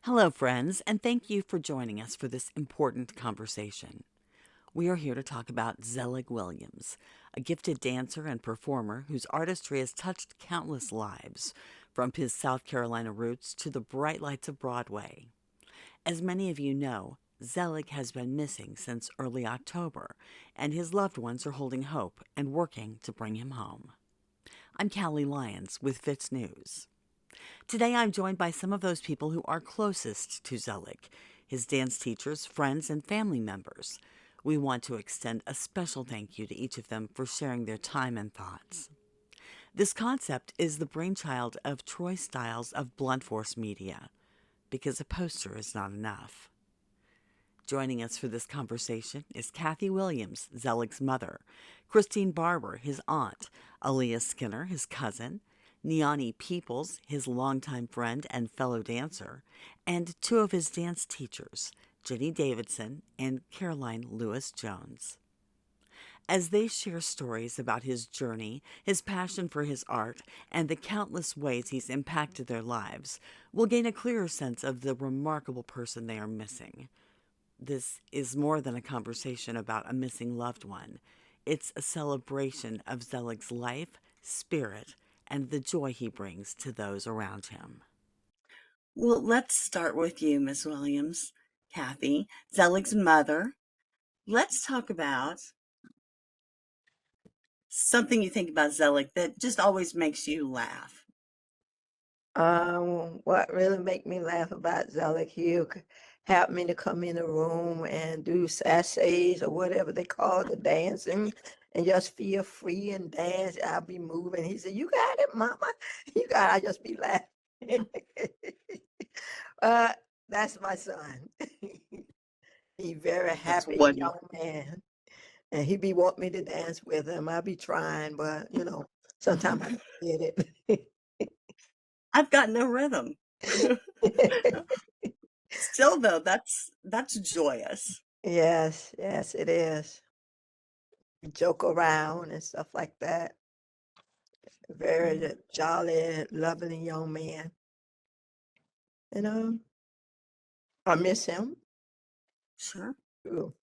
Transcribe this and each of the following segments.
Hello, friends, and thank you for joining us for this important conversation. We are here to talk about Zelig Williams, a gifted dancer and performer whose artistry has touched countless lives, from his South Carolina roots to the bright lights of Broadway. As many of you know, Zelig has been missing since early October, and his loved ones are holding hope and working to bring him home. I'm Callie Lyons with FITSNews. Today I'm joined by some of those people who are closest to Zelig, his dance teachers, friends, and family members. We want to extend a special thank you to each of them for sharing their time and thoughts. This concept is the brainchild of Troy Stiles of Blunt Force Media, because a poster is not enough. Joining us for this conversation is Kathy Williams, Zelig's mother, Christine Barber, his aunt, Aaliyah Skinner, his cousin, Niani Peoples, his longtime friend and fellow dancer, and two of his dance teachers, Jenny Davidson and Caroline Lewis Jones. As they share stories about his journey, his passion for his art, and the countless ways he's impacted their lives, we'll gain a clearer sense of the remarkable person they are missing. This is more than a conversation about a missing loved one. It's a celebration of Zelig's life, spirit, and the joy he brings to those around him. Well, let's start with you, Miss Williams, Kathy, Zelig's mother. Let's talk about something you think about Zelig that just always makes you laugh. What really make me laugh about Zelig, he'll help me to come in the room and do sashays or whatever they call the dancing and just feel free and dance. I'll be moving. He said, "You got it, mama. You got it." I just be laughing. uh, that's my son. He very That's happy young wonderful. man. And he be want me to dance with him. I be trying, but sometimes I get it. I've got no rhythm. Still though, that's joyous. Yes, yes, it is. Joke around and stuff like that. Mm, Very jolly, lovely young man. And I miss him sure. too.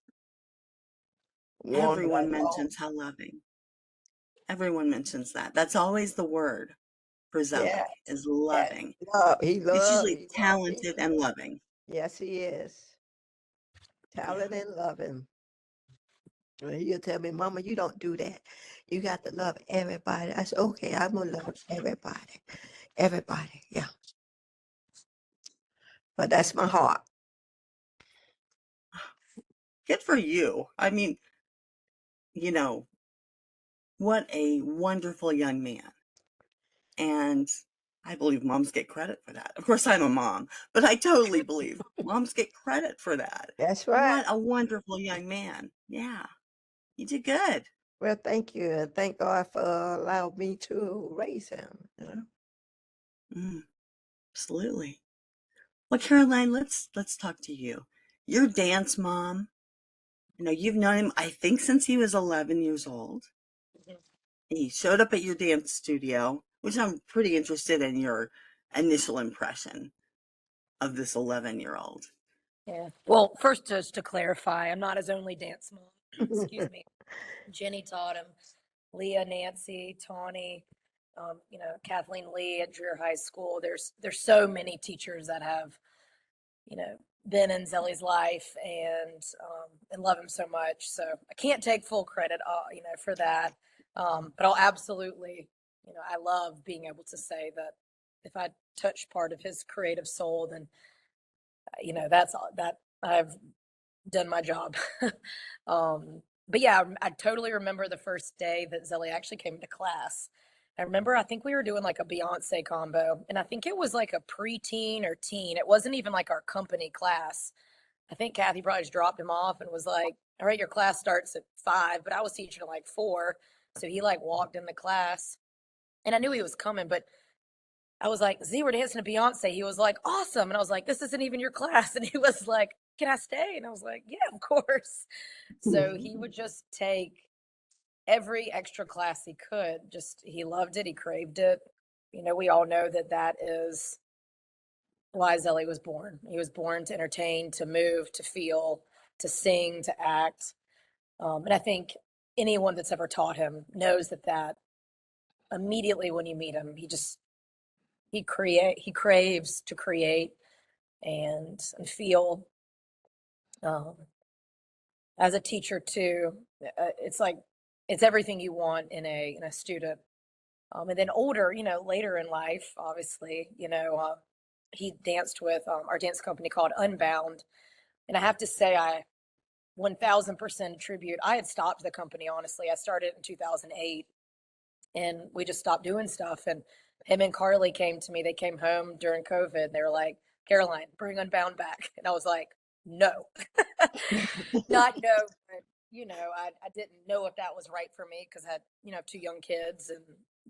Warm Everyone like home. mentions how loving. Everyone mentions that. That's always the word for Yeah, Zelig, is yes. loving. He's usually He love me. talented and loving. Yes, he is. Yeah. Talented and loving. And he'll tell me, Mama, you don't do that. You got to love everybody. I said, okay, I'm gonna love everybody. Everybody, yeah. But that's my heart. Good for you. I mean, you know, what a wonderful young man. And I believe moms get credit for that. Of course, I'm a mom, but I totally believe moms get credit for that. That's right. What a wonderful young man. Yeah, you did good. Well, thank you. And thank God for allowing me to raise him. Mm, absolutely. Well, Caroline, let's talk to you. Your dance mom. You've known him, I think, since he was 11 years old. Mhm. He showed up at your dance studio, which I'm pretty interested in your initial impression of this 11-year-old. Yeah. Well, first, just to clarify, I'm not his only dance mom. Excuse me. Jenny taught him, Leah, Nancy, Tawny, Kathleen Lee at Dreer High School. There's so many teachers that have, been in Zelly's life and love him so much. So I can't take full credit, for that. But I'll absolutely, I love being able to say that if I touch part of his creative soul, then that's all that I've done my job. But yeah, I totally remember the first day that Zelly actually came to class. I remember, I think we were doing like a Beyonce combo, and I think it was like a preteen or teen. It wasn't even like our company class. I think Kathy probably just dropped him off and was like, "All right, your class starts at 5," but I was teaching at like 4. So he like walked in the class, and I knew he was coming, but I was like, "Z, we're dancing to Beyonce." He was like, "Awesome." And I was like, "This isn't even your class." And he was like, "Can I stay?" And I was like, "Yeah, of course." So he would just take every extra class he could. Just, he loved it. He craved it. We all know that that is why Zelig was born. He was born to entertain, to move, to feel, to sing, to act. And I think anyone that's ever taught him knows that immediately when you meet him, he craves to create and feel. Um, as a teacher too, it's like it's everything you want in a student. And then older, later in life, obviously, he danced with our dance company called Unbound, and I have to say, I 1000% attribute. I had stopped the company, honestly. I started in 2008, and we just stopped doing stuff. And him and Carly came to me. They came home during COVID. And they were like, "Caroline, bring Unbound back." And I was like, "No, not no." But I didn't know if that was right for me because I had two young kids and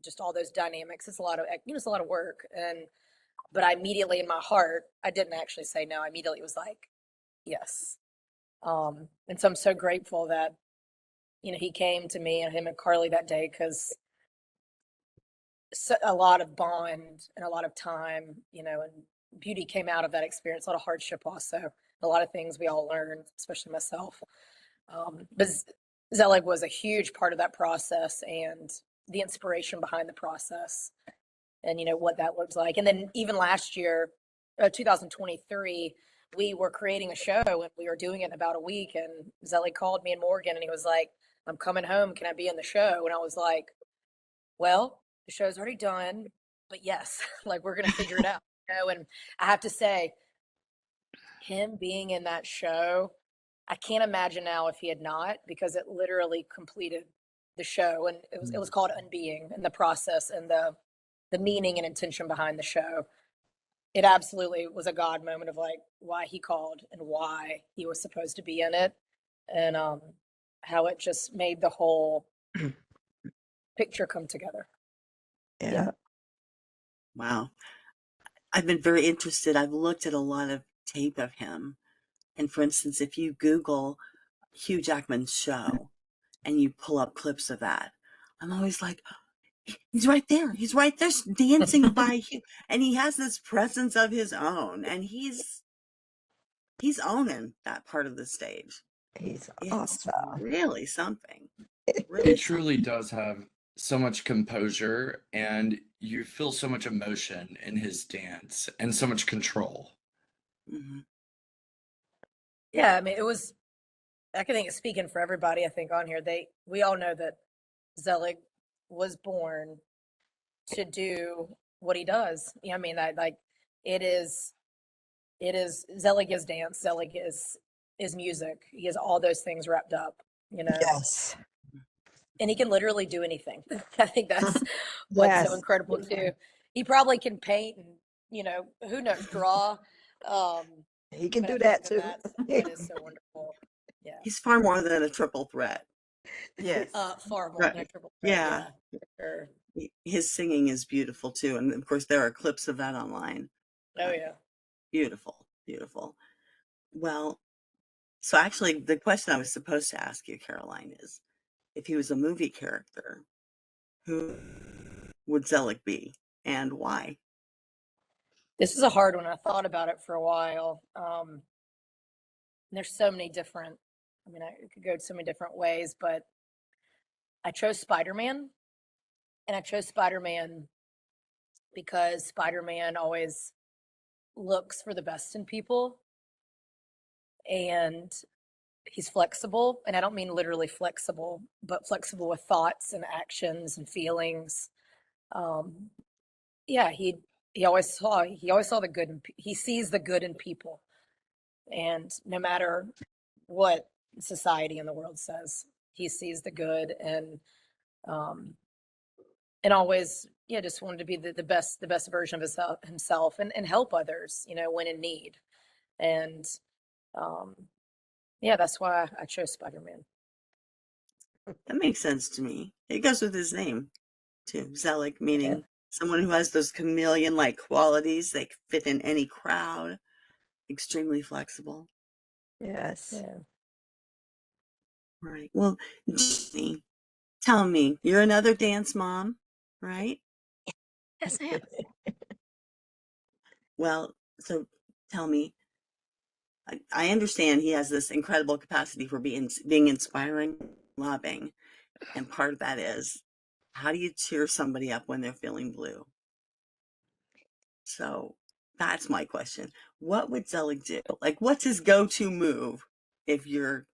just all those dynamics. It's a lot of it's a lot of work. And but I immediately in my heart, I didn't actually say no. I immediately was like, yes. And so I'm so grateful that he came to me and him and Carly that day because a lot of bond and a lot of time, and beauty came out of that experience. A lot of hardship also, a lot of things we all learned, especially myself. But Zelig was a huge part of that process and the inspiration behind the process, and what that looks like. And then even last year, 2023, we were creating a show and we were doing it in about a week. And Zelig called me and Morgan and he was like, "I'm coming home. Can I be in the show?" And I was like, "Well, the show's already done, but yes, like we're gonna figure it out." And I have to say, him being in that show, I can't imagine now if he had not, because it literally completed the show, and it was called Unbeing, and the process and the meaning and intention behind the show. It absolutely was a God moment of like why he called and why he was supposed to be in it, and how it just made the whole picture come together. Yeah. Wow. I've been very interested. I've looked at a lot of tape of him. And for instance, if you Google Hugh Jackman's show and you pull up clips of that, I'm always like, he's right there. He's right there dancing by Hugh. And he has this presence of his own. And he's owning that part of the stage. He's It's awesome. really something. He Really truly something. does have so much composure, and you feel so much emotion in his dance and so much control. Hmm. Yeah, I mean, I can think of speaking for everybody, I think on here, we all know that Zelig was born to do what he does. I mean, that like it is Zelig is dance, Zelig is music. He has all those things wrapped up. Yes. And he can literally do anything. I think that's what's so Yes. incredible too. He probably can paint and who knows, draw. Um, He can but I do that think too. that's what is so wonderful. Yeah. He's far more than a triple threat. Yes. Far more than a Right. triple threat. Yeah. Yeah, for sure. His singing is beautiful too. And of course, there are clips of that online. Oh yeah. Beautiful, beautiful. Well, so actually, the question I was supposed to ask you, Caroline, is if he was a movie character, who would Zelig be and why? This is a hard one. I thought about it for a while. There's so many different. I mean, I could go so many different ways, but I chose Spider-Man, and I chose Spider-Man because Spider-Man always looks for the best in people, and he's flexible. And I don't mean literally flexible, but flexible with thoughts and actions and feelings. Um, yeah, he always saw the good he sees the good in people, and no matter what society and the world says, he sees the good, um and always, yeah, just wanted to be the best version of himself and help others, when in need. And um yeah, that's why I chose Spider-Man. That makes sense to me. It goes with his name too. Zelig, Yeah. meaning someone who has those chameleon-like qualities. They can fit in any crowd. Extremely flexible. Yes. Yeah. Right. Well, Jenny, tell me, you're another dance mom, right? Yes, I am. Well, So tell me, I understand he has this incredible capacity for being inspiring, loving, and part of that is how do you cheer somebody up when they're feeling blue? So that's my question. What would Zelig do? Like, what's his go-to move if you're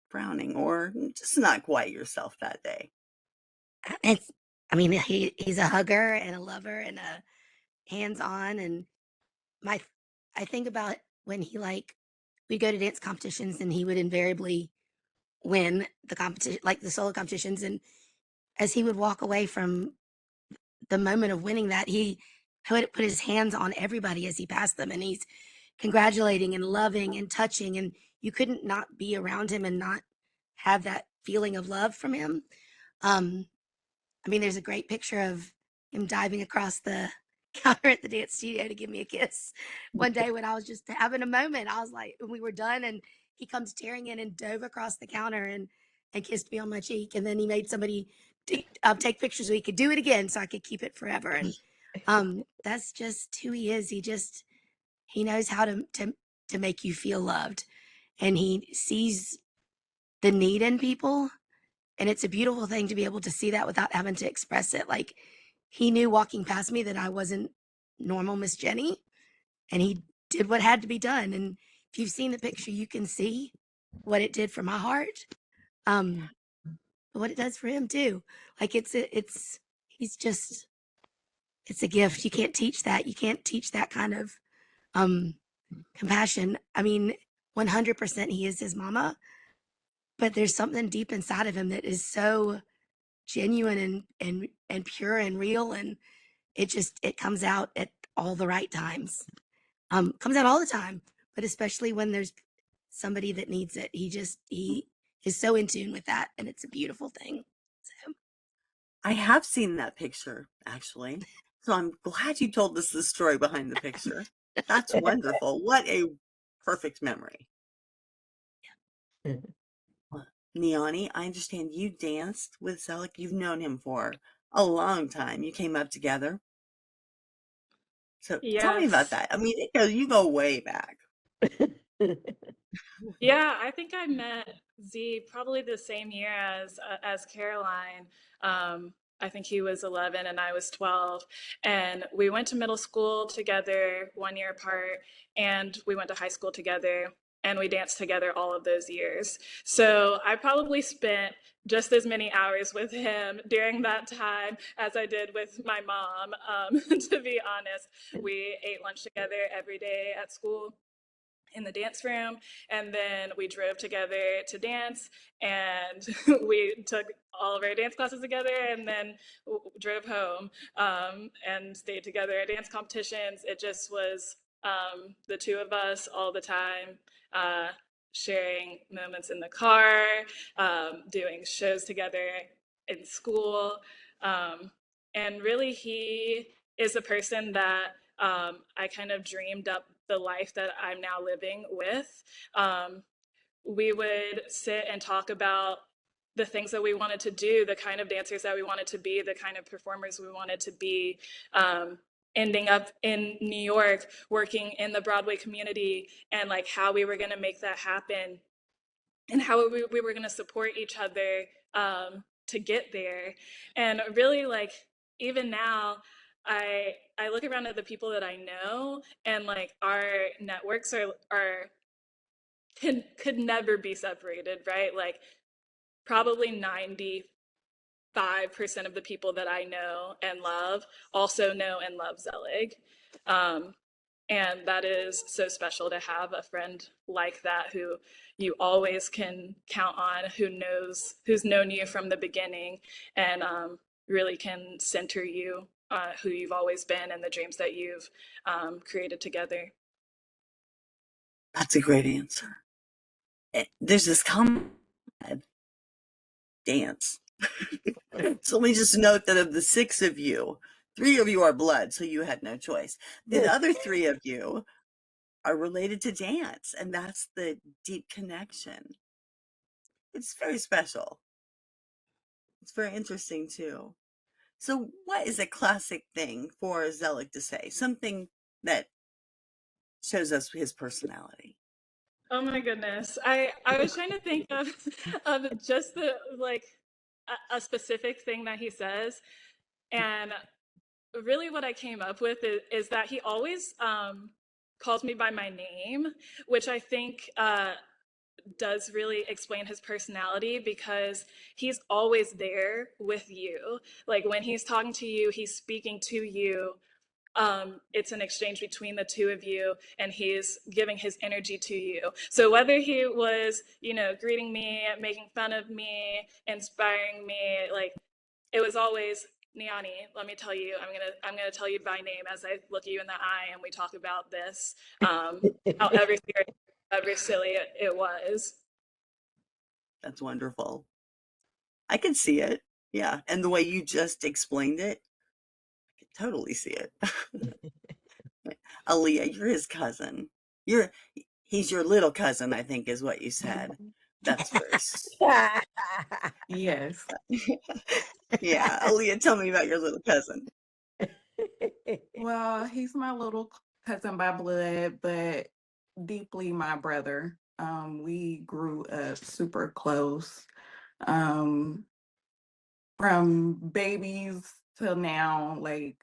frowning or just not quite yourself that day? It's, I mean, he's a hugger and a lover and a hands-on. And my, I think about when we'd go to dance competitions and he would invariably win the competition, like the solo competitions. And as he would walk away from the moment of winning that, he would put his hands on everybody as he passed them, and he's congratulating and loving and touching, and you couldn't not be around him and not have that feeling of love from him. Um, I mean, there's a great picture of him diving across the counter at the dance studio to give me a kiss one day when I was just having a moment. I was like, we were done, and he comes tearing in and dove across the counter and kissed me on my cheek. And then he made somebody take pictures so he could do it again so I could keep it forever. And that's just who he is. He knows how to make you feel loved, and he sees the need in people, and it's a beautiful thing to be able to see that without having to express it. Like, he knew walking past me that I wasn't normal Miss Jenny, and he did what had to be done. And if you've seen the picture, you can see what it did for my heart, um, what it does for him too. Like, he's just, it's a gift. You can't teach that. You can't teach that kind of um, compassion. I mean, 100% he is his mama, but there's something deep inside of him that is so genuine and pure and real, and it comes out at all the right times. Comes out all the time, but especially when there's somebody that needs it. He is so in tune with that, and it's a beautiful thing. So I have seen that picture, actually. So I'm glad you told us the story behind the picture. That's wonderful. What a perfect memory. Well, Niani, I understand you danced with Zelig. You've known him for a long time. You came up together. So tell me about Yes. that. I mean, you go way back. Yeah, I think I met Z probably the same year as Caroline. I think he was 11 and I was 12, and we went to middle school together 1 year apart, and we went to high school together, and we danced together all of those years. So I probably spent just as many hours with him during that time as I did with my mom. To be honest, we ate lunch together every day at school in the dance room, and then we drove together to dance, and we took all of our dance classes together, and then drove home, and stayed together at dance competitions. It just was the two of us all the time, uh, sharing moments in the car, doing shows together in school, and really he is a person that I kind of dreamed up the life that I'm now living with. Um, we would sit and talk about the things that we wanted to do, the kind of dancers that we wanted to be, the kind of performers we wanted to be. Ending up in New York, working in the Broadway community, and like how we were going to make that happen, and how we were going to support each other to get there. And really, like, even now, I look around at the people that I know, and like our networks are could never be separated, right? Like, probably 95% of the people that I know and love also know and love Zelig. Um, and that is so special to have a friend like that who you always can count on, who's known you from the beginning, and really can center you, who you've always been, and the dreams that you've created together. That's a great answer. There's this common dance. So let me just note that of the six of you, three of you are blood, so you had no choice. The other three of you are related to dance, and that's the deep connection. It's very special. It's very interesting too. So what is a classic thing for Zelig to say? Something that shows us his personality? Oh my goodness. I was trying to think of of just the like a specific thing that he says, and really what I came up with is that he always calls me by my name, which I think does really explain his personality because he's always there with you. Like when he's talking to you, he's speaking to you. It's an exchange between the two of you, and he's giving his energy to you. So whether he was, greeting me, making fun of me, inspiring me, like it was always, Niani, let me tell you, I'm gonna tell you by name as I look you in the eye and we talk about this. However serious, however silly it was. That's wonderful. I can see it. Yeah. And the way you just explained it, I can totally see it. Aaliyah, you're his cousin. He's your little cousin, I think is what you said. That's very Yes. yeah. Aaliyah, tell me about your little cousin. Well, he's my little cousin by blood, but deeply my brother. We grew up super close. Um, from babies till now, like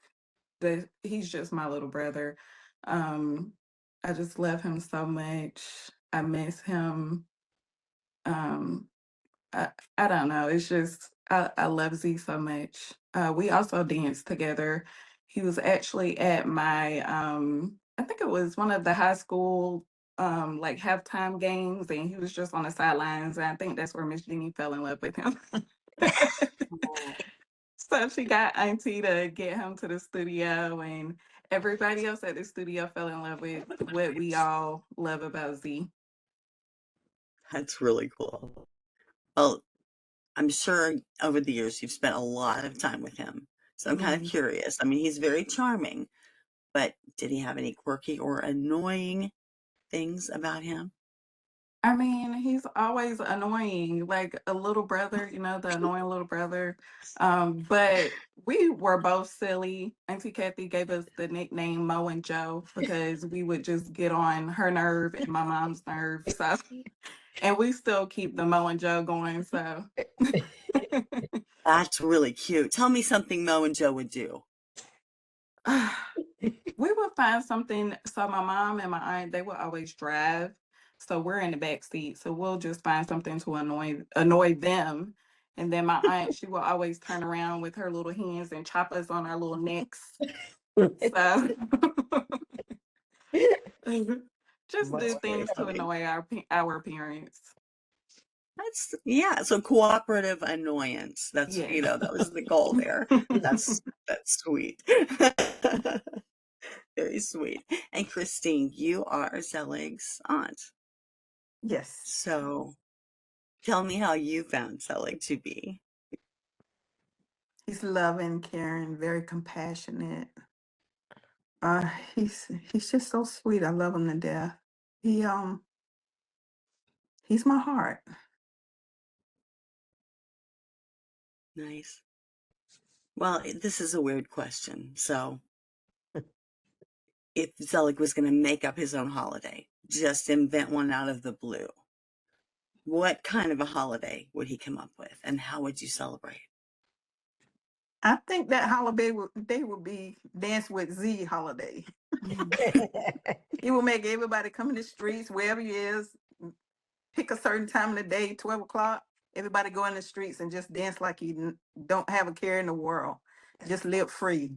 he's just my little brother. Um, I just love him so much. I miss him. Um, I don't know. It's just I love Z so much. We also danced together. He was actually at my I think it was one of the high school like halftime games, and he was just on the sidelines. And I think that's where Miss Jeannie fell in love with him. So she got Auntie to get him to the studio, and everybody else at the studio fell in love with what we all love about Z. That's really cool. Well, I'm sure over the years you've spent a lot of time with him. So I'm kind of Mhm. curious. I mean, he's very charming, but did he have any quirky or annoying things about him? I mean, he's always annoying, like a little brother, the annoying little brother. But we were both silly. Auntie Kathy gave us the nickname Mo and Joe because we would just get on her nerve and my mom's nerve. So, and we still keep the Mo and Joe going. So, That's really cute. Tell me something Mo and Joe would do. we would find something. So my mom and my aunt, they would always drive. So we're in the back seat. So we'll just find something to annoy them. And then my aunt, she will always turn around with her little hands and chop us on our little necks. So just do Very things to funny. annoy our parents. Yeah, so cooperative annoyance. That's, Yes. that was the goal there. That's sweet. Very sweet. And Christine, you are Zelig's aunt. Yes. So tell me how you found Zelig to be. He's loving, caring, very compassionate. He's just so sweet. I love him to death. He he's my heart. Nice. Well, this is a weird question. So if Zelig was going to make up his own holiday, just invent one out of the blue, what kind of a holiday would he come up with, and how would you celebrate? I think that holiday would be Dance with Z holiday. He will make everybody come in the streets, wherever he is, pick a certain time of the day, 12 o'clock. Everybody go in the streets and just dance like you don't have a care in the world. Just live free.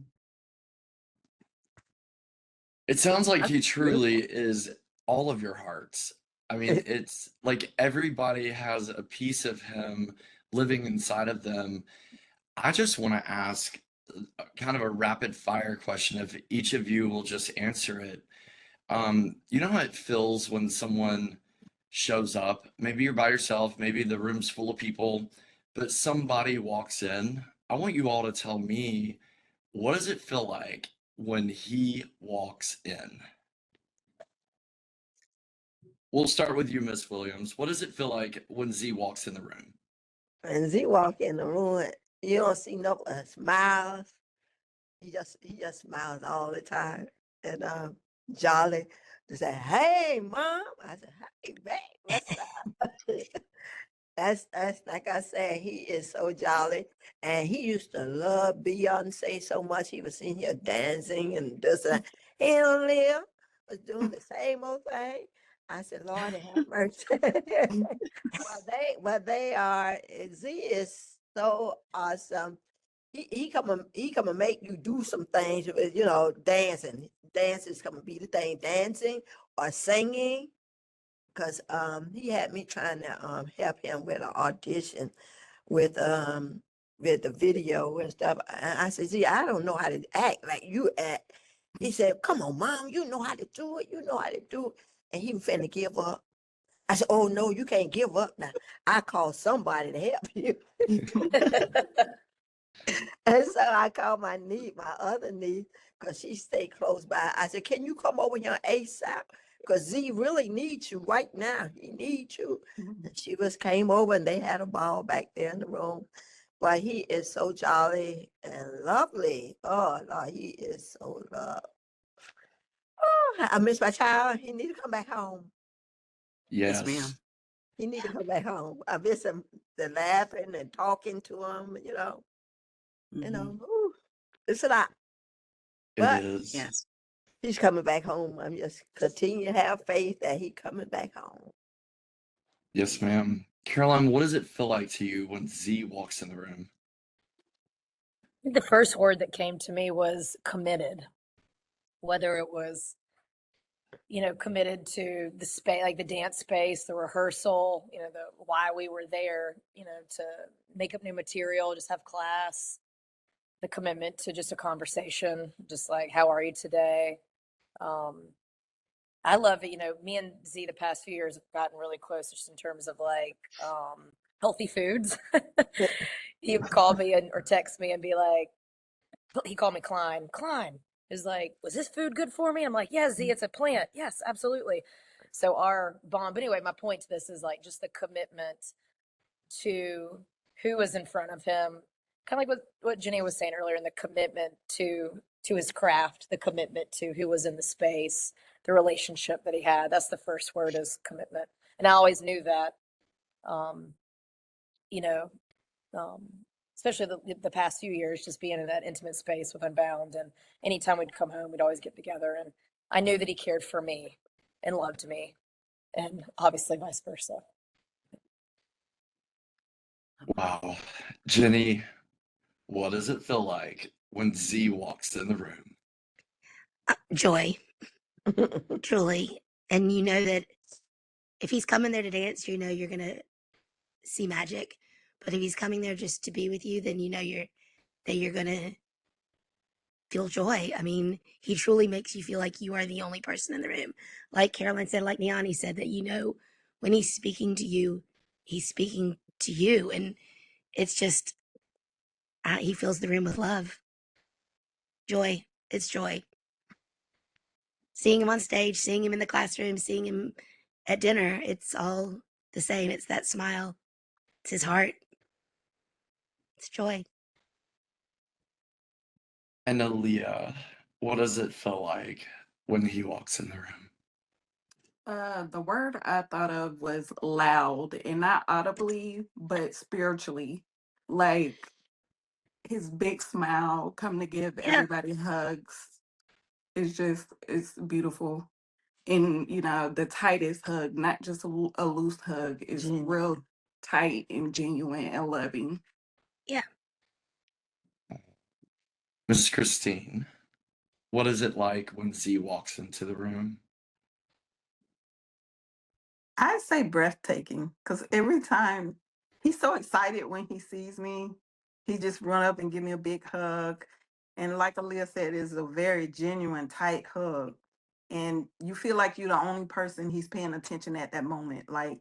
It sounds like That's he beautiful. truly is all of your hearts. I mean, it's like everybody has a piece of him living inside of them. I just want to ask kind of a rapid fire question if each of you will just answer it. You know how it feels when someone shows up? Maybe you're by yourself, maybe the room's full of people, but somebody walks in. I want you all to tell me, what does it feel like when he walks in? We'll start with you, Miss Williams. What does it feel like when Z walks in the room? When Z walk in the room, you don't see no smiles. He just smiles all the time. And jolly to say, "Hey, mom." I said, "Hey, babe, what's up?" That's like I said, he is so jolly, and he used to love Beyonce so much. He was in here dancing and this and that. He don't live, was doing the same old thing. I said, "Lord have mercy." But they are. Z is so awesome. He come and make you do some things. Dancing. Dance is come to be the thing. Dancing or singing. Cause he had me trying to help him with an audition with with the video and stuff. And I said, "See, I don't know how to act like you act." He said, "Come on, mom, you know how to do it. You know how to do it." And he was finna give up. I said, "Oh no, you can't give up now. I call somebody to help you." And so I called my other niece, because she stayed close by. I said, "Can you come over here ASAP? Because Z really needs you right now. He needs you." And she came over, and they had a ball back there in the room. But he is so jolly and lovely. Oh, Lord, he is so loved. Oh, I miss my child. He need to come back home. Yes, ma'am. Yes, He need to come back home. I miss him, the laughing and talking to him, Mhm. ooh, it's a lot. it But is. Yes. he's coming back home. I'm just continue to have faith that he coming back home. Yes, ma'am. Caroline, what does it feel like to you when Z walks in the room? The first word that came to me was committed, whether it was, committed to the space, like the dance space, the rehearsal, the why we were there, to make up new material, just have class, the commitment to just a conversation, just like, how are you today? Um, I love it. Me and Z the past few years have gotten really close just in terms of like healthy foods. He would call me or text me and be like, he called me Klein. Klein is like, was this food good for me? I'm like, yeah, Z, it's a plant. Yes, absolutely. So our bond. But anyway, my point to this is like just the commitment to who was in front of him, kind of like what Jenny was saying earlier, and the commitment to his craft, the commitment to who was in the space, the relationship that he had. That's the first word, is commitment. And I always knew that, um, you know, um, especially the past few years, just being in that intimate space with Unbound. And anytime we'd come home, we'd always get together. And I knew that he cared for me and loved me, and obviously vice versa. Wow. Jenny, what does it feel like when Z walks in the room? Joy, truly. And you know that if he's coming there to dance, you know you're going to see magic. But if he's coming there just to be with you, then you know you're going to feel joy. I mean, he truly makes you feel like you are the only person in the room. Like Caroline said, like Niani said, that when he's speaking to you, he's speaking to you. And it's just, he fills the room with love, joy. It's joy. Seeing him on stage, seeing him in the classroom, seeing him at dinner, it's all the same. It's that smile, it's his heart, it's joy. And Aaliyah, what does it feel like when he walks in the room? The word I thought of was loud, and not audibly, but spiritually. Like his big smile, coming to give Yeah, everybody hugs. It's beautiful. And, the tightest hug, not just a loose hug, is real tight and genuine and loving. yeah. Miss Christine, what is it like when Z walks into the room? I say breathtaking because every time he's so excited when he sees me, he just run up and give me a big hug. And like Aaliyah said, it's a very genuine, tight hug. And you feel like you're the only person he's paying attention at that moment. Like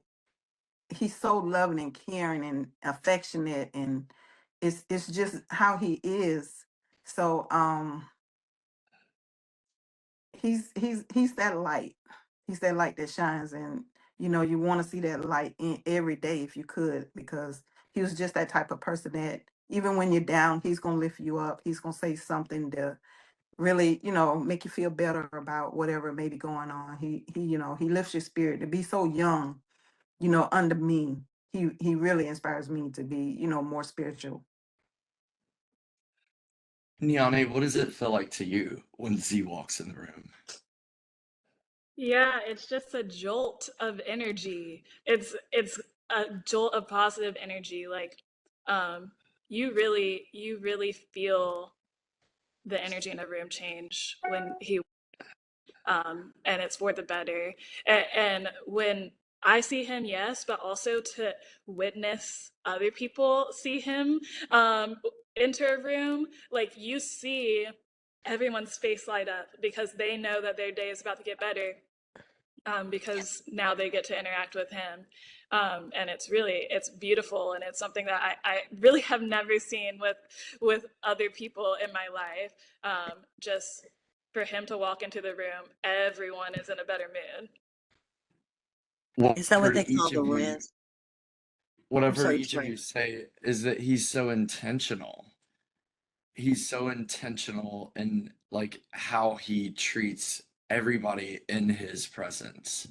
he's so loving and caring and affectionate, and it's just how he is. So he's that light. He's that light that shines, and you want to see that light in every day if you could, because he was just that type of person that even when you're down, he's gonna lift you up. He's gonna say something to really, make you feel better about whatever may be going on. He lifts your spirit to be so young, under me. He really inspires me to be, more spiritual. Niani, what does it feel like to you when Z walks in the room? Yeah, it's just a jolt of energy. It's a jolt of positive energy. Like, you really feel the energy in the room change when he and it's for the better. And when I see him, yes, but also to witness other people see him enter a room, like you see everyone's face light up because they know that their day is about to get better because now they get to interact with him. And it's beautiful, and it's something that I really have never seen with other people in my life. Just for him to walk into the room, everyone is in a better mood. What Is I've that what heard they call each the of you, res? what I've I'm heard sorry, each of Trey. you say is that he's so intentional. He's so intentional in like how he treats everybody in his presence.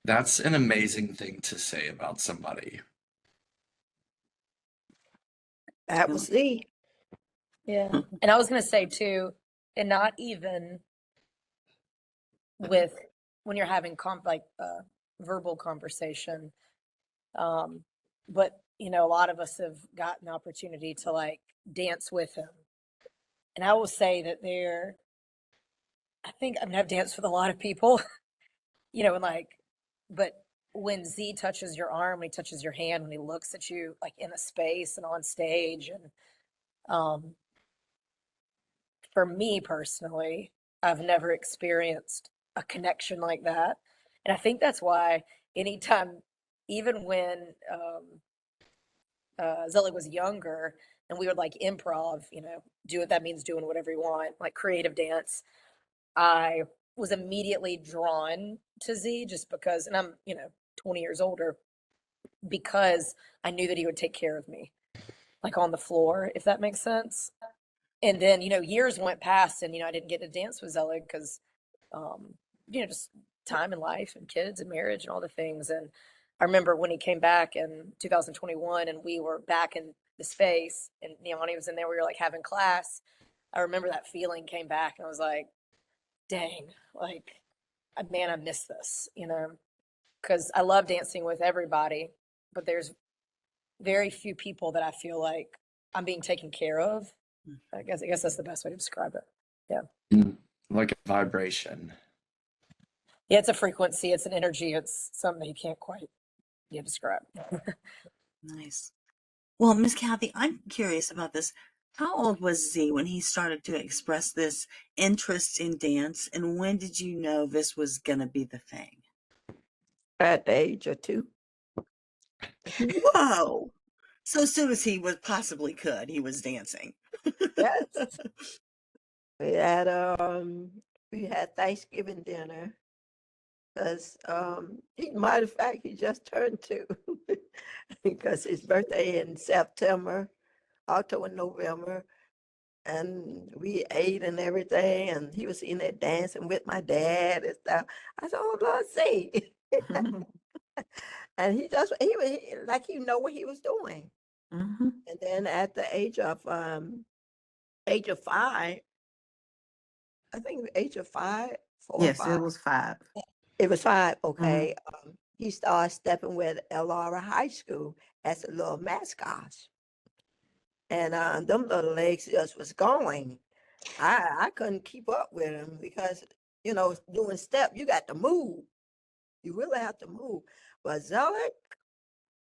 That's an amazing thing to say about somebody. That was Z. Yeah. And I was going to say too, and not even with when you're having verbal conversation, but a lot of us have gotten the opportunity to like dance with him. And I will say that I think I've danced with a lot of people, and like, but when Z touches your arm, when he touches your hand, when he looks at you like in a space and on stage, and um, for me personally, I've never experienced a connection like that. And I think that's why anytime, even when Zelig was younger and we would like improv, do what that means doing whatever you want, like creative dance, I was immediately drawn to Z just because, and I'm, 20 years older, because I knew that he would take care of me, like on the floor, if that makes sense. And then, years went past and, I didn't get to dance with Zelig because, um, just time in life and kids and marriage and all the things. And I remember when he came back in 2021 and we were back in the space and Neoni was in there, we were like having class. I remember that feeling came back and I was like, dang, like, man, I miss this, because I love dancing with everybody, but there's very few people that I feel like I'm being taken care of. I guess that's the best way to describe it. Yeah. Like a vibration. Yeah, it's a frequency, it's an energy, it's something you can't quite describe. Nice. Well, Miss Kathy, I'm curious about this. How old was Z when he started to express this interest in dance, and when did you know this was going to be the thing? At the age of 2. Whoa! So soon as he was possibly could, he was dancing. Yes. We had Thanksgiving dinner because matter of fact he just turned 2 because his birthday in September, October, November, and we ate and everything, and he was in there dancing with my dad and stuff. I said, "Oh Lord, see," and he like he know what he was doing. Mm-hmm. And then at the age of 5, I think age of 5, 4 or Yes, it 5. was 5. It was 5, Mm-hmm. okay. He started stepping with Elora High School as a little mascot. And them little legs just was going. I couldn't keep up with him because, doing step, you got to move. You really have to move. But Zelig,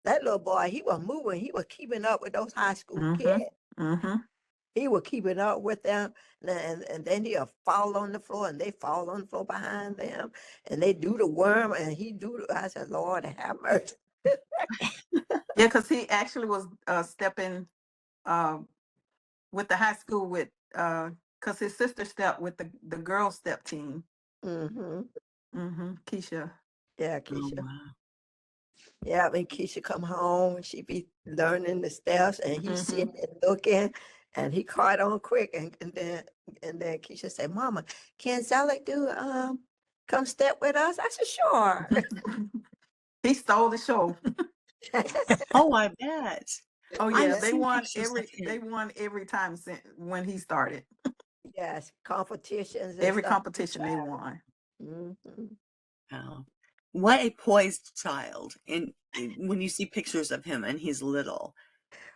that little boy, he was moving. He was keeping up with those high school Mm-hmm. kids. Mm-hmm. He was keeping up with them, and then he'll fall on the floor, and they fall on the floor behind them, and they do the worm, and he do the. I said, Lord have mercy. Yeah, because he actually was stepping with the high school with because his sister stepped with the girl step team. Mm-hmm. Mm-hmm. Keisha. Yeah, Oh, Keisha. wow. Yeah, when Keisha come home, she be learning the steps, and he's Mm-hmm. sitting and looking, And he caught on quick, and then Keisha said, "Mama, can Zelig do come step with us?" I said, "Sure." He stole the show. Oh, I bet. Oh I've yeah, seen pictures of they him. won every time since when he started. Yes, competitions and Every stuff. competition they won. Mm-hmm. Oh, what a poised child. And when you see pictures of him and he's little,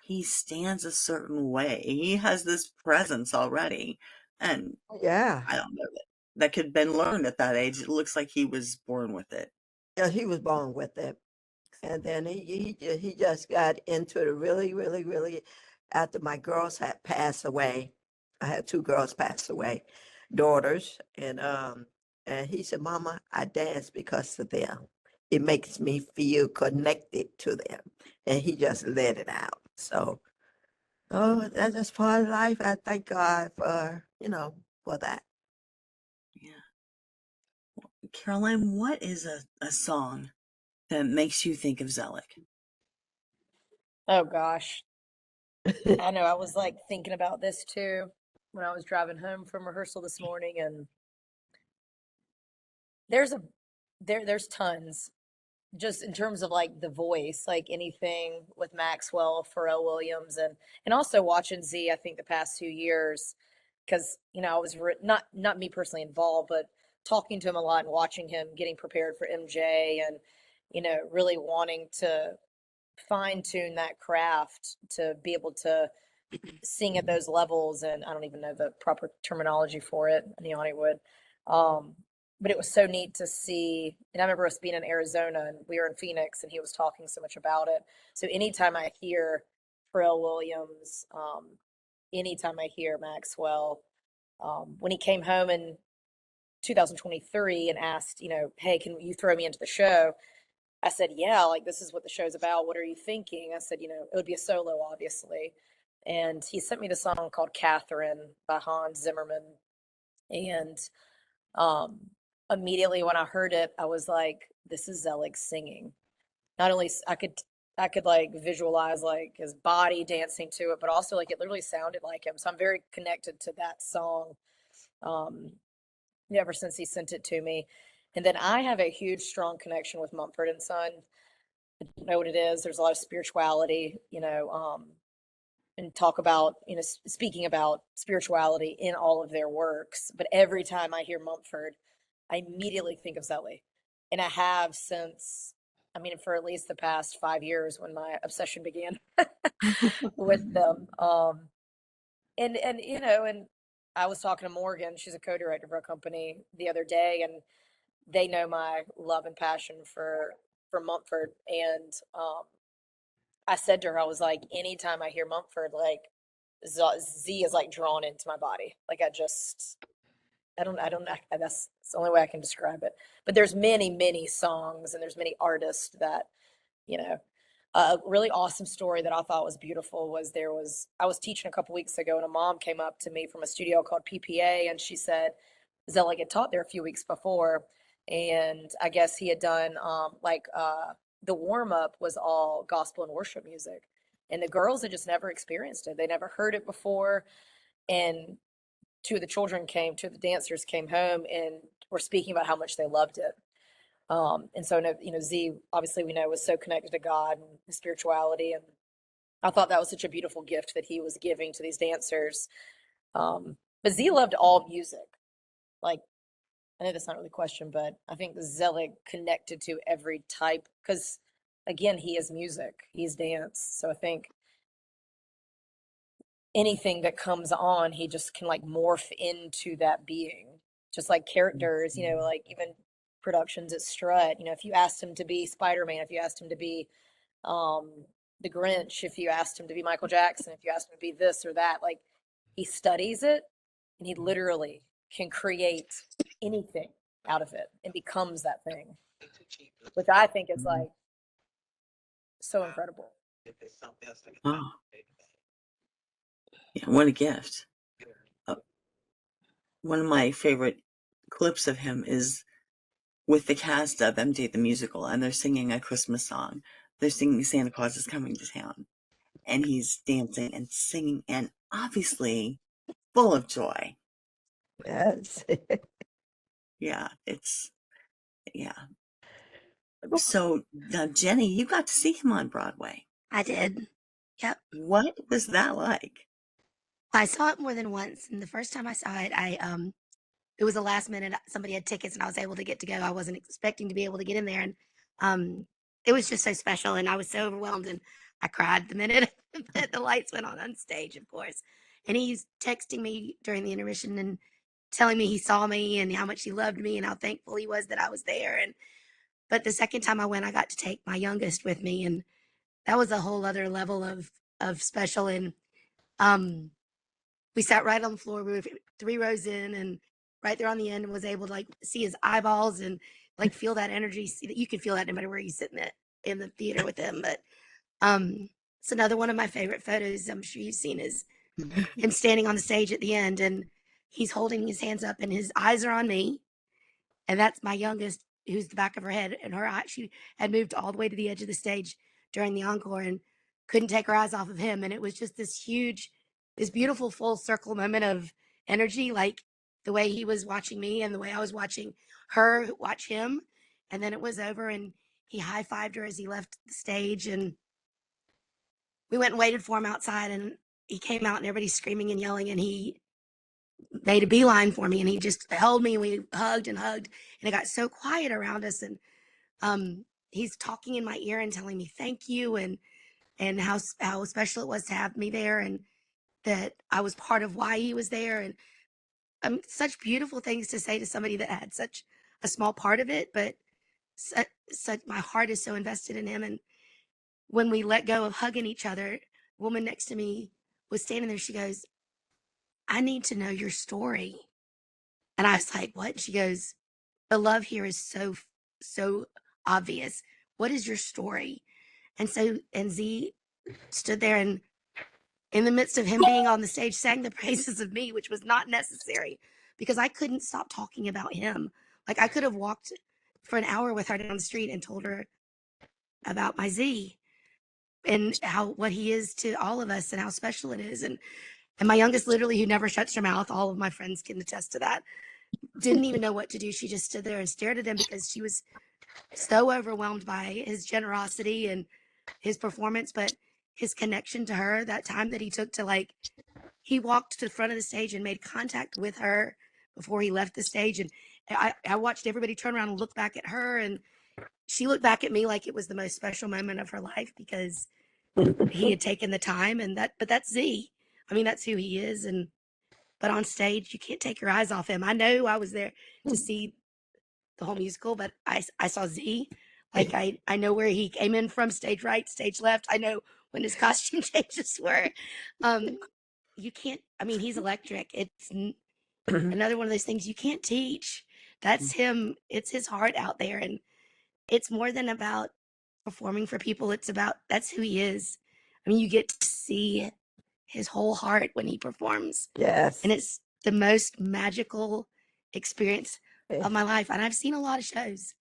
he stands a certain way. He has this presence already. And Yeah. I don't know that could have been learned at that age. It looks like he was born with it. Yeah, he was born with it. And then he just got into it really, really, really after my girls had passed away. I had two girls pass away, daughters, and he said, "Mama, I dance because of them. It makes me feel connected to them." And he just let it out. So, oh, that's just part of life. I thank God for, for that. Yeah. Caroline, what is a song that makes you think of Zelig? Oh gosh. I know I was like thinking about this too when I was driving home from rehearsal this morning, and there's a there's tons just in terms of like the voice, like anything with Maxwell, Pharrell Williams, and also watching Z. I think the past 2 years, because I was not me personally involved, but talking to him a lot and watching him getting prepared for MJ, and really wanting to fine tune that craft to be able to sing at those levels. And I don't even know the proper terminology for it, Neoni would. Um, but it was so neat to see. And I remember us being in Arizona and we were in Phoenix and he was talking so much about it. So anytime I hear Pharrell Williams, anytime I hear Maxwell, when he came home in 2023 and asked, hey, can you throw me into the show? I said, yeah, like this is what the show's about. What are you thinking? I said, it would be a solo, obviously. And he sent me the song called Catherine by Hans Zimmerman. And um, immediately when I heard it, I was like, this is Zelig singing. Not only I could like visualize like his body dancing to it, but also like it literally sounded like him. So I'm very connected to that song. Um, ever since he sent it to me. And then I have a huge, strong connection with Mumford and Son. I don't know what it is. There's a lot of spirituality, and talk about, speaking about spirituality in all of their works. But every time I hear Mumford, I immediately think of Zelig. And I have since, I mean, for at least the past 5 years when my obsession began with them. And I was talking to Morgan, she's a co-director of our company the other day, and they know my love and passion for Mumford. And I said to her, I was like, anytime I hear Mumford, like Z is like drawn into my body. Like I don't, that's the only way I can describe it. But there's many, many songs and there's many artists that, you know, a really awesome story that I thought was beautiful was I was teaching a couple weeks ago and a mom came up to me from a studio called PPA and she said Zelig had taught there a few weeks before, and I guess he had done the warm up was all gospel and worship music, and the girls had just never experienced it. They never heard it before, and two of the dancers came home and were speaking about how much they loved it. And so, Z, obviously, we know was so connected to God and his spirituality. And I thought that was such a beautiful gift that he was giving to these dancers. But Z loved all music. Like, I know that's not really a question, but I think Zelig connected to every type because, again, he is music, he's dance. So I think anything that comes on, he just can like morph into that being. Just like characters, like even productions at Strut, if you asked him to be Spider-Man, if you asked him to be um the Grinch, if you asked him to be Michael Jackson, if you asked him to be this or that, like he studies it and he literally can create anything out of it and becomes that thing, which I think is like so incredible. Oh, yeah, what a gift. Uh, One of my favorite clips of him is with the cast of MJ the Musical, and they're singing a Christmas song. They're singing Santa Claus is Coming to Town. And he's dancing and singing, and obviously full of joy. Yes. Yeah, yeah. So, Jenny, you got to see him on Broadway. I did. Yep. What was that like? I saw it more than once, and the first time I saw it, it was a last minute. Somebody had tickets, and I was able to get to go. I wasn't expecting to be able to get in there, and it was just so special. And I was so overwhelmed, and I cried the minute that the lights went on stage, of course. And he's texting me during the intermission and telling me he saw me and how much he loved me and how thankful he was that I was there. And but the second time I went, I got to take my youngest with me, and that was a whole other level of special. And um, we sat right on the floor. We were 3 rows in, and right there on the end, and was able to like see his eyeballs and like feel that energy. See that you can feel that no matter where you sit in the theater with him. But it's another one of my favorite photos. I'm sure you've seen is him standing on the stage at the end, and he's holding his hands up, and his eyes are on me, and that's my youngest, who's the back of her head, and her eye, she had moved all the way to the edge of the stage during the encore and couldn't take her eyes off of him. And it was just this beautiful full circle moment of energy, like the way he was watching me and the way I was watching her watch him. And then it was over, and he high-fived her as he left the stage, and we went and waited for him outside, and he came out, and everybody's screaming and yelling, and he made a beeline for me, and he just held me, and we hugged and hugged, and it got so quiet around us. And he's talking in my ear and telling me thank you, and how special it was to have me there, and that I was part of why he was there. And such beautiful things to say to somebody that had such a small part of it, but such my heart is so invested in him. And when we let go of hugging each other, a woman next to me was standing there. She goes, "I need to know your story." And I was like, "What?" She goes, "The love here is so obvious. What is your story?" And Z stood there, and in the midst of him being on the stage, sang the praises of me, which was not necessary because I couldn't stop talking about him. Like I could have walked for an hour with her down the street and told her about my Z and what he is to all of us and how special it is. And my youngest, literally, who never shuts her mouth, all of my friends can attest to that, didn't even know what to do. She just stood there and stared at him because she was so overwhelmed by his generosity and his performance, but his connection to her, that time that he took to like, he walked to the front of the stage and made contact with her before he left the stage. And I watched everybody turn around and look back at her, and she looked back at me like it was the most special moment of her life because he had taken the time. But that's Z. I mean, that's who he is. But on stage, you can't take your eyes off him. I know I was there to see the whole musical, but I saw Z. Like I know where he came in from, stage right, stage left. I know when his costume changes were. You can't. I mean, he's electric. It's another one of those things you can't teach. That's him. It's his heart out there, and it's more than about performing for people. It's about that's who he is. I mean, you get to see his whole heart when he performs, Yes. and it's the most magical experience of my life. And I've seen a lot of shows,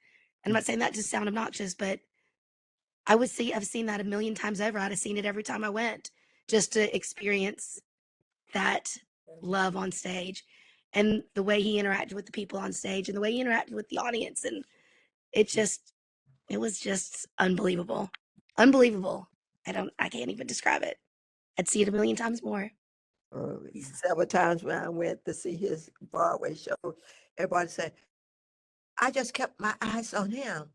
and I'm not saying that to sound obnoxious, but I've seen that a million times over. I'd have seen it every time I went just to experience that love on stage and the way he interacted with the people on stage and the way he interacted with the audience. And it was just unbelievable. Unbelievable. I can't even describe it. I'd see it a million times more. Several times when I went to see his Broadway show, everybody said, "I just kept my eyes on him."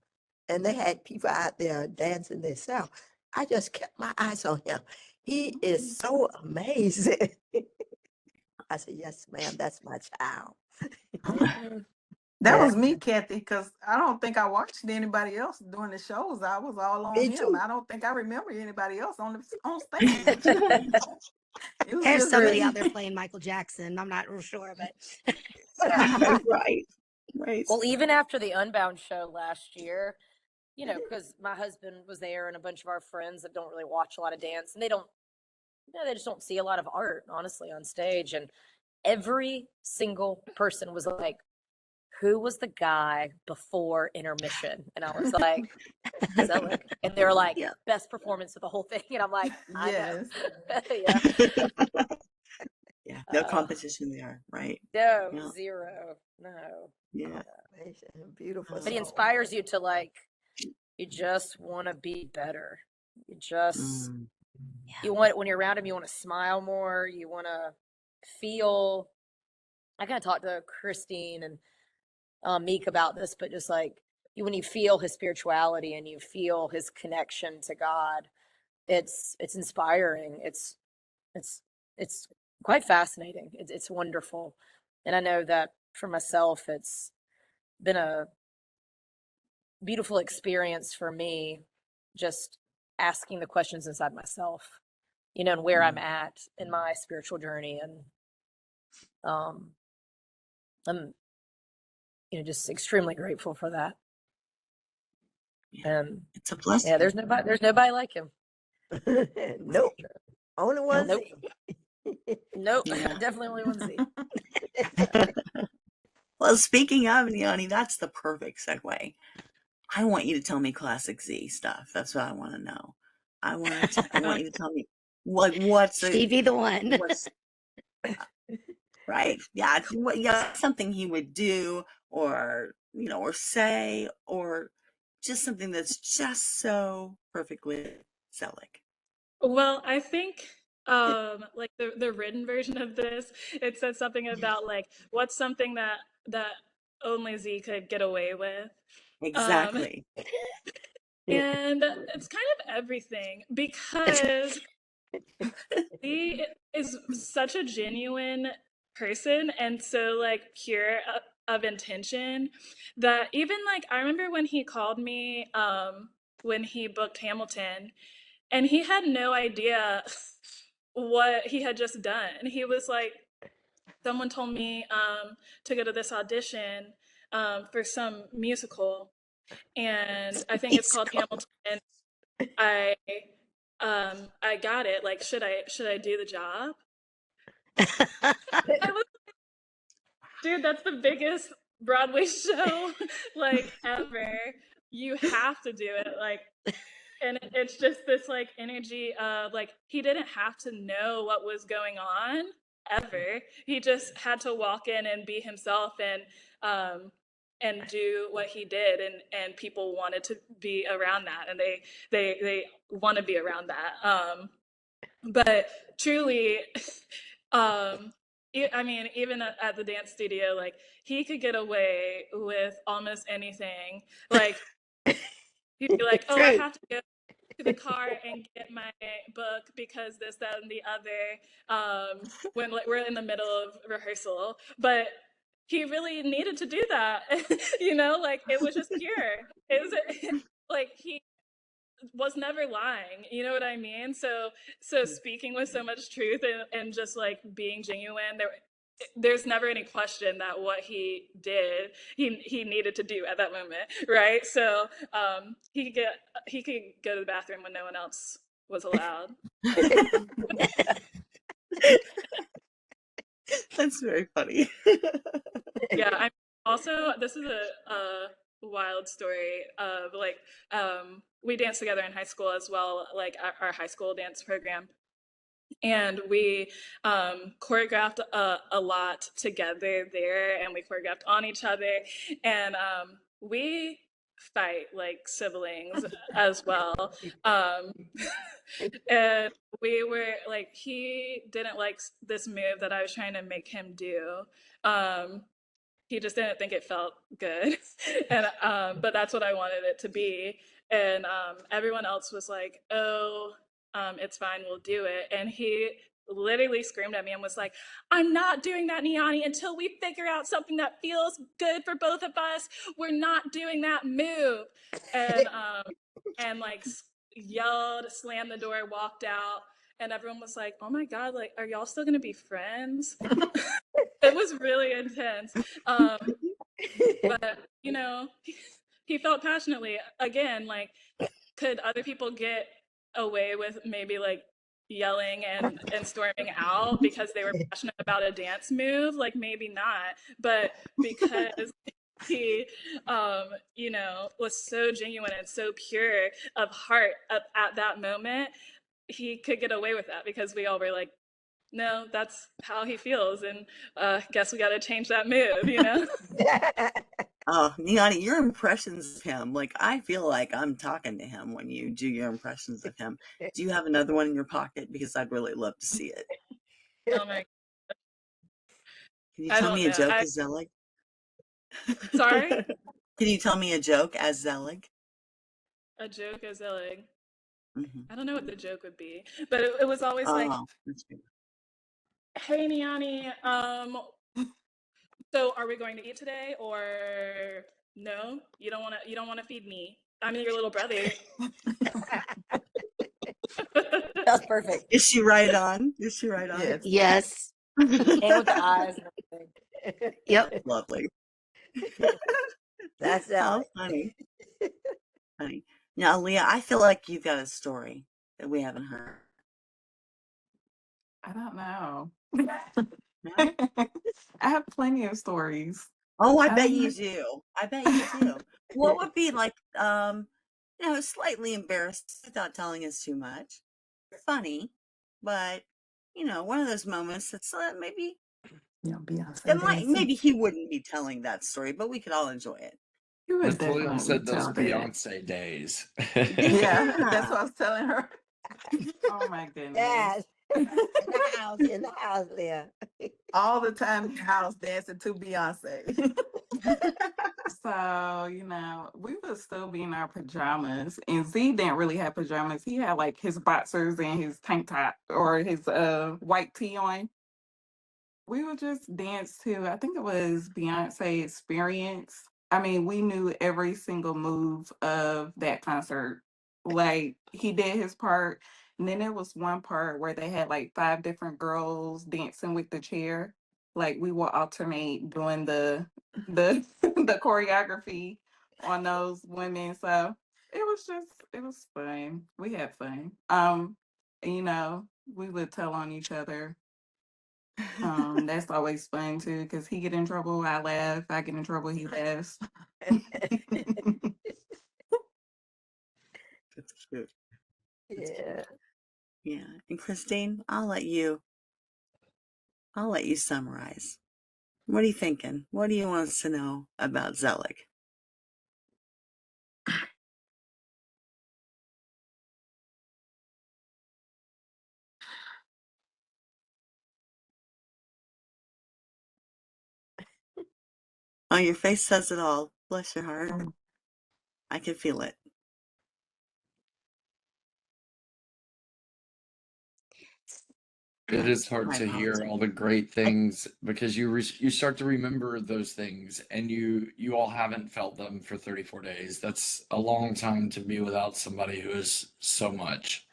And they had people out there dancing themselves. I just kept my eyes on him. He is so amazing. I said, "Yes, ma'am, that's my child." That Yeah. was me, Kathy, because I don't think I watched anybody else during the shows. I was all on Me him. too. I don't think I remember anybody else on stage. It was There's just somebody out me. there playing Michael Jackson. I'm not real sure, but Right. Right. Well, even after the Unbound show last year, because my husband was there and a bunch of our friends that don't really watch a lot of dance, and they just don't see a lot of art, honestly, on stage. And every single person was like, "Who was the guy before intermission?" And I was like, "Zelig." And they're like, yeah. "Best performance of the whole thing." And I'm like, "I know." Yes. Yeah. Yeah. No Uh, competition there, right? no, Yeah. zero. No. Yeah. Beautiful But he song. inspires you to like, you just want to be better. You just, Mm. you want, when you're around him, you want to smile more. You want to feel. I kind of talked to Christine and Meek about this, but just like you, when you feel his spirituality and you feel his connection to God, it's inspiring. It's it's quite fascinating. It's wonderful, and I know that for myself, it's been a beautiful experience for me, just asking the questions inside myself, you know, and where I'm at in my spiritual journey, and I'm, you know, just extremely grateful for that. Yeah. And It's a blessing. yeah, there's nobody like him. Nope. Only one Nope. Z. Nope. Yeah. Definitely only one Z. Well, speaking of Leonie, that's the perfect segue. I want you to tell me classic Z stuff. That's what I want to know. I want you to tell me She be the one. what's right. Yeah, something he would do or or say or just something that's just so perfectly Zelig. Well, I think like the written version of this, it said something about like what's something that only Z could get away with. Um Exactly. and it's kind of everything because he is such a genuine person and so like pure of intention that even like I remember when he called me when he booked Hamilton and he had no idea what he had just done. He was like, someone told me to go to this audition for some musical, and I think it's called Hamilton. And I I got it. Like, should I do the job? I was, dude, that's the biggest Broadway show like ever. You have to do it. Like, and it's just this like energy of like he didn't have to know what was going on ever. He just had to walk in and be himself and do what he did, and people wanted to be around that, and they want to be around that. But truly, I mean, even at the dance studio, like he could get away with almost anything. Like he'd be like, "Oh, I True. have to go to the car and get my book because this, that, and the other." When like, we're in the middle of rehearsal, but he really needed to do that, you know, like it was just pure. It was like he was never lying, you know what I mean? So speaking with so much truth and just like being genuine, there's never any question that what he did he needed to do at that moment, right? So he could go to the bathroom when no one else was allowed. That's very funny. Yeah, I'm also, this is a wild story of like we danced together in high school as well, like our high school dance program, and we choreographed a lot together there, and we choreographed on each other, and we fight like siblings as well. um, and we were like, he didn't like this move that I was trying to make him do. um, he just didn't think it felt good. And but that's what I wanted it to be. And everyone else was like, "Oh, it's fine, we'll do it." And he literally screamed at me and was like, "I'm not doing that, Niani, until we figure out something that feels good for both of us. We're not doing that move." And like yelled, slammed the door, walked out, and everyone was like, "Oh my god, like, are y'all still gonna be friends?" It was really intense. But you know, he felt passionately. Again, like, could other people get away with maybe like yelling and storming out because they were passionate about a dance move? Like maybe not, but because he you know, was so genuine and so pure of heart at that moment, he could get away with that because we all were like no, that's how he feels, and guess we got to change that mood, you know? Oh, Niani, your impressions of him, like I feel like I'm talking to him when you do your impressions of him. Do you have another one in your pocket? Because I'd really love to see it. Oh my, Can you I tell don't me a know. joke as Zelig? Sorry, Can you tell me a joke as Zelig? a joke as like, Hmm. I don't know what the joke would be, but it was always like, Oh, that's good. hey, Niani, so are we going to eat today or no? You don't want to feed me. I'm your little brother. That's perfect. Is she right on? Is she right on? Yes. Yes. And with the eyes and everything. Yep. Lovely. That's How Alex. funny. Funny. Now, Leah, I feel like you've got a story that we haven't heard. I don't know. No? I have plenty of stories. Oh, I I bet don't you know. do. I bet you do. What would be like, slightly embarrassed without telling us too much? Funny, but one of those moments that's maybe Beyonce that might dancing. maybe he wouldn't be telling that story, but we could all enjoy it. You would Napoleon definitely said those tell that. Beyonce days. Yeah, that's Yeah. what I was telling her. Oh my goodness. Yes. In the house, Leah. All the time in the house dancing to Beyonce. So, we would still be in our pajamas. And Z didn't really have pajamas. He had like his boxers and his tank top or his white tee on. We would just dance to, I think it was Beyonce Experience. I mean, we knew every single move of that concert. Like, he did his part. And then there was one part where they had like five different girls dancing with the chair. Like, we would alternate doing the the choreography on those women. So it was fun. We had fun. You know, we would tell on each other. That's always fun too, because he get in trouble, I laugh. I get in trouble, he laughs. That's cute. That's cute. Yeah. Yeah. And Christine, I'll let you summarize. What are you thinking? What do you want us to know about Zelig? Oh, your face says it all. Bless your heart. I can feel it. It is hard My to hear apologies. all the great I, things because you start to remember those things and you all haven't felt them for 34 days. That's a long time to be without somebody who is so much.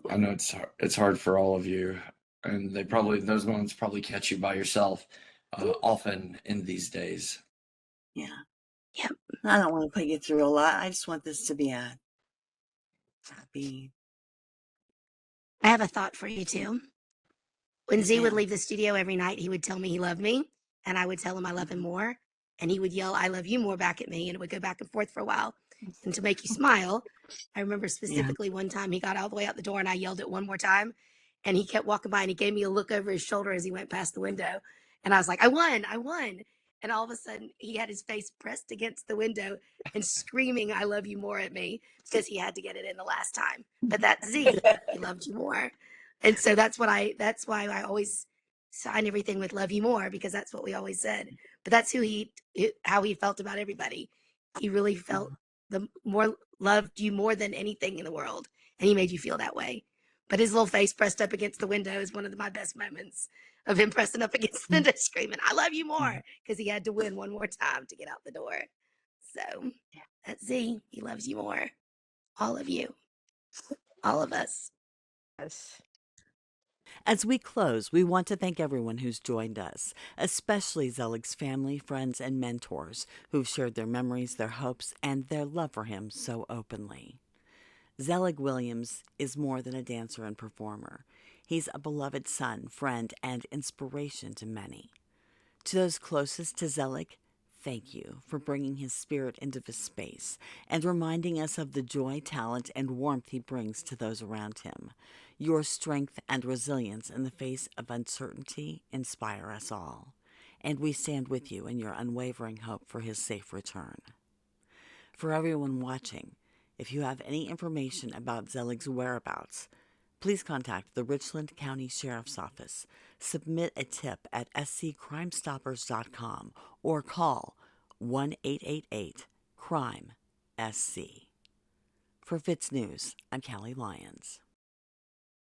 I know it's hard for all of you, and those moments probably catch you by yourself often in these days. Yeah. yep. I don't want to put you through a lot. I just want this to be a happy. I have a thought for you too. When Yes, Z would ma'am. leave the studio every night, he would tell me he loved me, and I would tell him I love him more. And he would yell, I love you more back at me. And it would go back and forth for a while. And to make you smile, I remember Yeah. specifically one time he got all the way out the door and I yelled it one more time. And he kept walking by and he gave me a look over his shoulder as he went past the window. And I was like, I won, I won. And all of a sudden, he had his face pressed against the window and screaming, I love you more at me because he had to get it in the last time. But that's Z. He loved you more. And so that's why I always sign everything with love you more because that's what we always said. But that's how he felt about everybody. He really felt the more loved you more than anything in the world. And he made you feel that way. But his little face pressed up against the window is one of my best moments of him pressing up against the window screaming, I love you more, because he had to win one more time to get out the door. So that's Z. He loves you more. All of you. All of us. Yes. As we close, we want to thank everyone who's joined us, especially Zelig's family, friends, and mentors who've shared their memories, their hopes, and their love for him so openly. Zelig Williams is more than a dancer and performer. He's a beloved son, friend, and inspiration to many. To those closest to Zelig, thank you for bringing his spirit into this space and reminding us of the joy, talent, and warmth he brings to those around him. Your strength and resilience in the face of uncertainty inspire us all, and we stand with you in your unwavering hope for his safe return. For everyone watching, if you have any information about Zelig's whereabouts, please contact the Richland County Sheriff's Office, submit a tip at sccrimestoppers.com, or call 1-888-CRIME-SC. For FITSNews, I'm Callie Lyons.